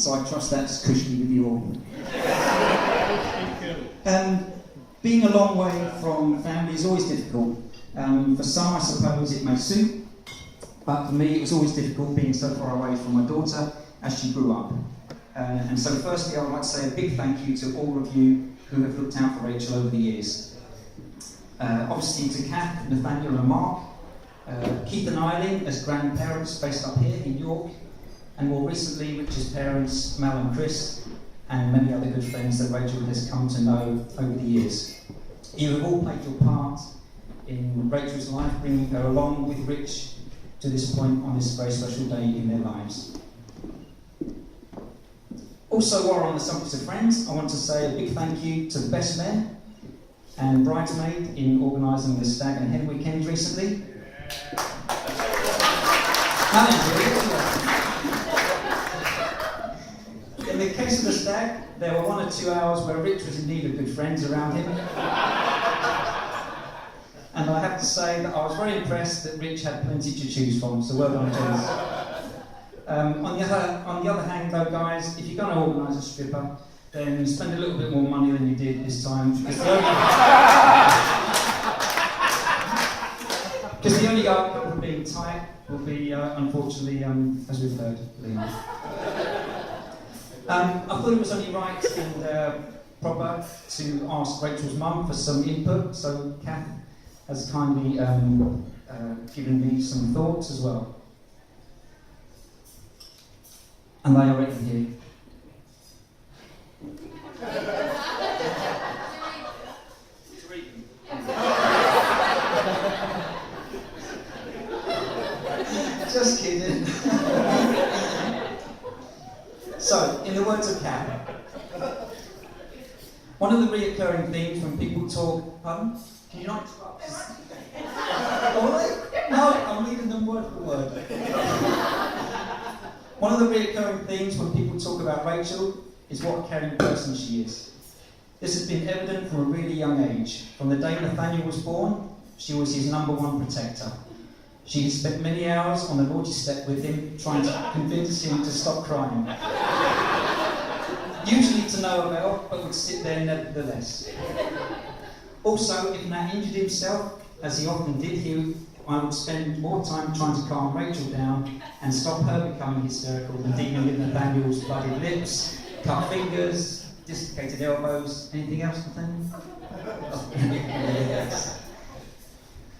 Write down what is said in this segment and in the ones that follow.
so I trust that's cushy with you all. Being a long way from family is always difficult. For some, I suppose, it may suit, but for me, it was always difficult being so far away from my daughter as she grew up. And so firstly, I would like to say a big thank you to all of you who have looked out for Rachel over the years. Obviously to Kath, Nathaniel and Mark, Keith and Eileen as grandparents based up here in York, and more recently Richard's parents, Mal and Chris, and many other good friends that Rachel has come to know over the years. You have all played your part in Rachel's life, bringing her along with Rich to this point on this very special day in their lives. Also, while we're on the subject of friends, I want to say a big thank you to the best man and bridesmaid in organising the Stag and Hen weekend recently. In the case of the Stag, there were 1 or 2 hours where Rich was in need of good friends around him. And I have to say that I was very impressed that Rich had plenty to choose from, so well done, James. On the other hand, though, guys, if you're going to organise a stripper, then spend a little bit more money than you did this time. Because the only outcome of being tight will be, unfortunately, as we've heard, Leon. I thought it was only right and proper to ask Rachel's mum for some input, so Kath has kindly given me some thoughts as well. And they are written here. Just kidding. So, in the words of Kath, one of the reoccurring themes when people talk... Pardon? Can you not interrupt? No, I'm reading them word for word. One of the reoccurring themes when people talk about Rachel is what a caring person she is. This has been evident from a really young age. From the day Nathaniel was born, she was his #1 protector. She had spent many hours on the naughty step with him, trying to convince him to stop crying. Usually to no avail, but would sit there nevertheless. Also, if Nat injured himself, as he often did, I would spend more time trying to calm Rachel down and stop her becoming hysterical than dealing with Nathaniel's bloody lips, cut fingers, dislocated elbows. Anything else, Nathaniel?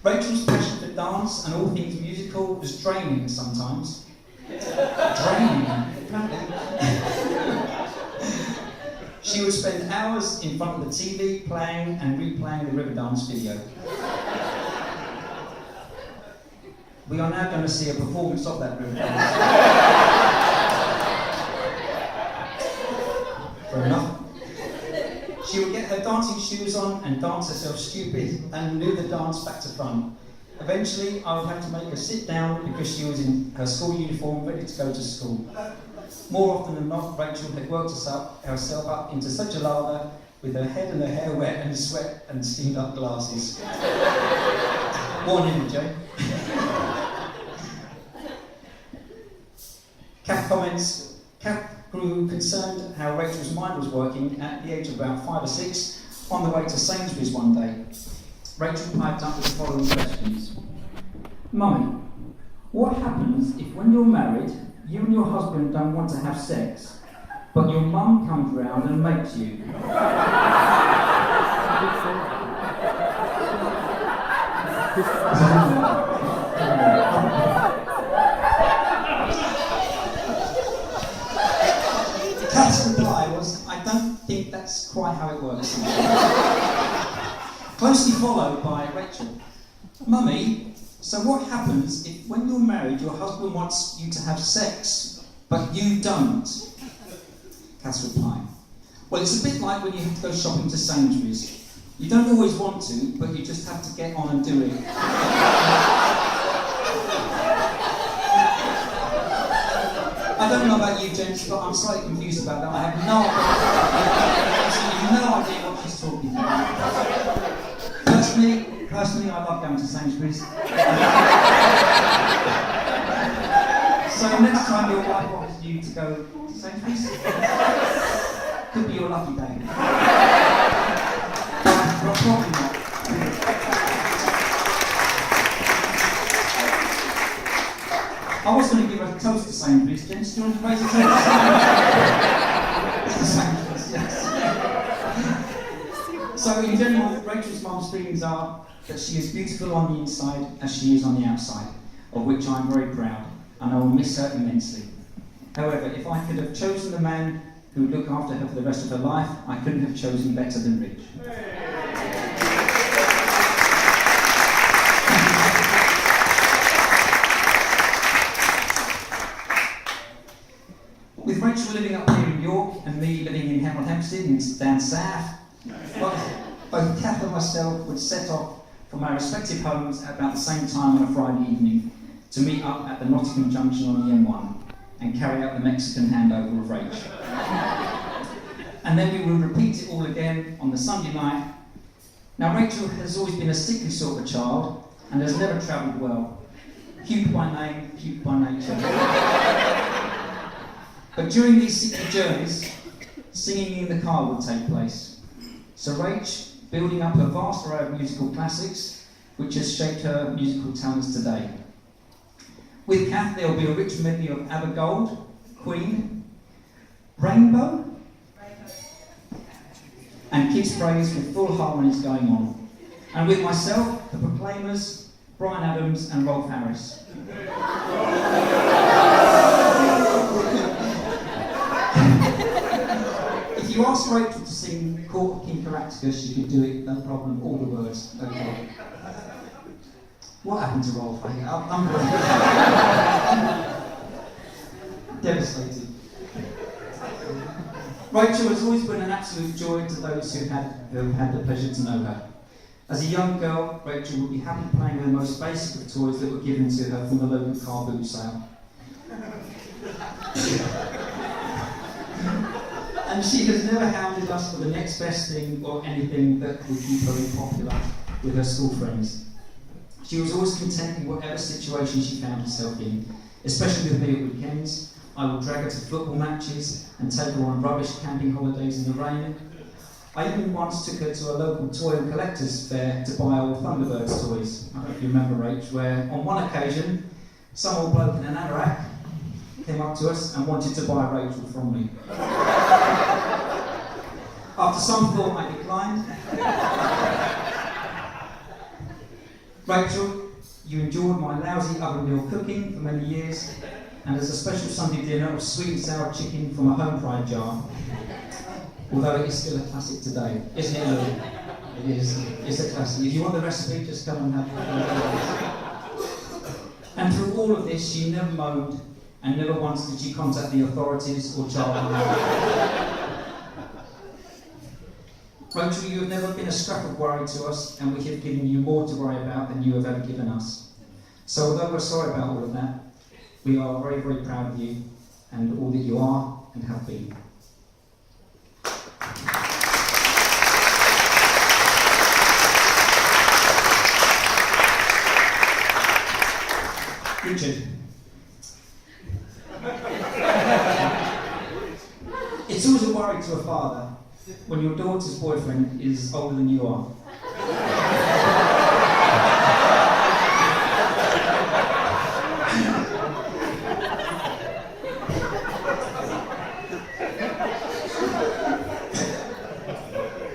Rachel's passion for dance and all things musical was draining sometimes. Draining, apparently. She would spend hours in front of the TV playing and replaying the Riverdance video. We are now going to see a performance of that Riverdance. Fair enough. She would get her dancing shoes on and dance herself stupid and knew the dance back to front. Eventually, I would have to make her sit down because she was in her school uniform ready to go to school. More often than not, Rachel had worked herself up into such a lather with her head and her hair wet and sweat and steamed up glasses. Warning, Jane. Kath comments, Kath grew concerned how Rachel's mind was working at the age of about 5 or 6 on the way to Sainsbury's one day. Rachel piped up with the following questions. Mummy, what happens if when you're married, you and your husband don't want to have sex, but your mum comes round and makes you? Kath's reply was, I don't think that's quite how it works. Closely followed by Rachel. Mummy, so what happens if when you're married your husband wants you to have sex, but you don't? Kath's reply. Well, it's a bit like when you have to go shopping to Sainsbury's. You don't always want to, but you just have to get on and do it. I don't know about you, gents, but I'm slightly confused about that. I have no idea what she's talking about. Personally, I love going to Sainsbury's. So next time your wife offers you to go to Sainsbury's, could be your lucky day. But probably not. I was going to give a toast to Sainsbury's, gents. Do you want to raise a toast? Sainsbury's, yes. So in general, Rachel's mum's feelings are that she is beautiful on the inside as she is on the outside, of which I am very proud, and I will miss her immensely. However, if I could have chosen the man who would look after her for the rest of her life, I couldn't have chosen better than Rich. With Rachel living up here in York and me living in Hemel Hempstead and down south, both Kath and myself would set off from our respective homes at about the same time on a Friday evening to meet up at the Nottingham Junction on the M1 and carry out the Mexican handover of Rachel. And then we would repeat it all again on the Sunday night. Now Rachel has always been a sickly sort of child and has never travelled well. Cute by name, cute by nature. But during these sickly journeys, singing in the car would take place. So Rach, building up a vast array of musical classics, which has shaped her musical talents today. With Kath, there will be a rich medley of ABBA Gold, Queen, Rainbow, and Kids Praise with full harmonies going on. And with myself, the Proclaimers, Bryan Adams and Rolf Harris. If you asked Rachel to sing Court of King Caractacus, she could do it, no problem, all the words, okay. What happened to Rolf? I'm devastated. Rachel has always been an absolute joy to those who have had the pleasure to know her. As a young girl, Rachel would be happy playing with the most basic of toys that were given to her from the local car boot sale. And she has never hounded us for the next best thing or anything that would keep her popular with her school friends. She was always content in whatever situation she found herself in, especially with me at weekends. I would drag her to football matches and take her on rubbish camping holidays in the rain. I even once took her to a local toy and collector's fair to buy old Thunderbirds toys. I don't know if you remember, Rach, where on one occasion, some old bloke in an anorak came up to us and wanted to buy Rachel from me. After some thought, I declined. Rachel, you endured my lousy oven meal cooking for many years, and as a special Sunday dinner of sweet and sour chicken from a home fried jar. Although it is still a classic today, isn't it, Lou? It is. It's a classic. If you want the recipe, just come and have it. And through all of this, she never moaned, and never once did she contact the authorities or child welfare. Rachel, you have never been a scrap of worry to us, and we have given you more to worry about than you have ever given us. So although we're sorry about all of that, we are very, very proud of you and all that you are and have been. Richard. It's always a worry to a father when your daughter's boyfriend is older than you are.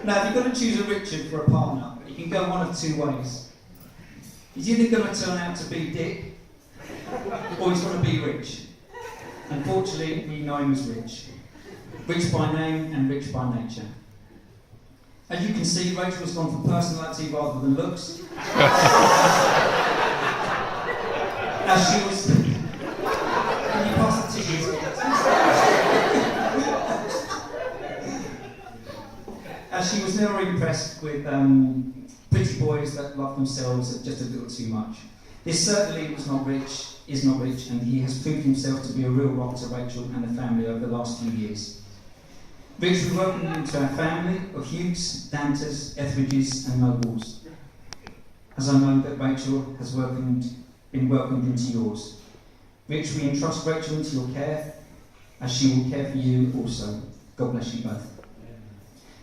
Now, if you've got to choose a Richard for a partner, you can go one of two ways. He's either going to turn out to be Dick, or he's going to be rich. Unfortunately, we know him as Rich. Rich by name and rich by nature. As you can see, Rachel has gone for personality rather than looks. As she was... Can you pass the tissues? As she was never impressed with pretty boys that love themselves just a little too much. This certainly is not rich, and he has proved himself to be a real rock to Rachel and the family over the last few years. Rich, we welcome you into our family of Hughes, Danters, Etheridges and Nobles, as I know that Rachel has been welcomed into yours. Rich, we entrust Rachel into your care, as she will care for you also. God bless you both.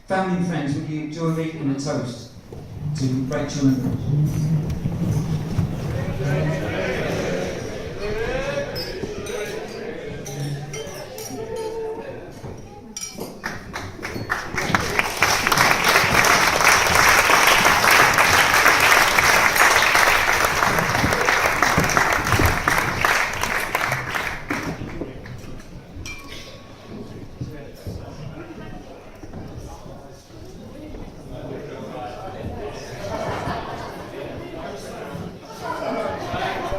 Family and friends, will you join me in a toast to Rachel and Rich?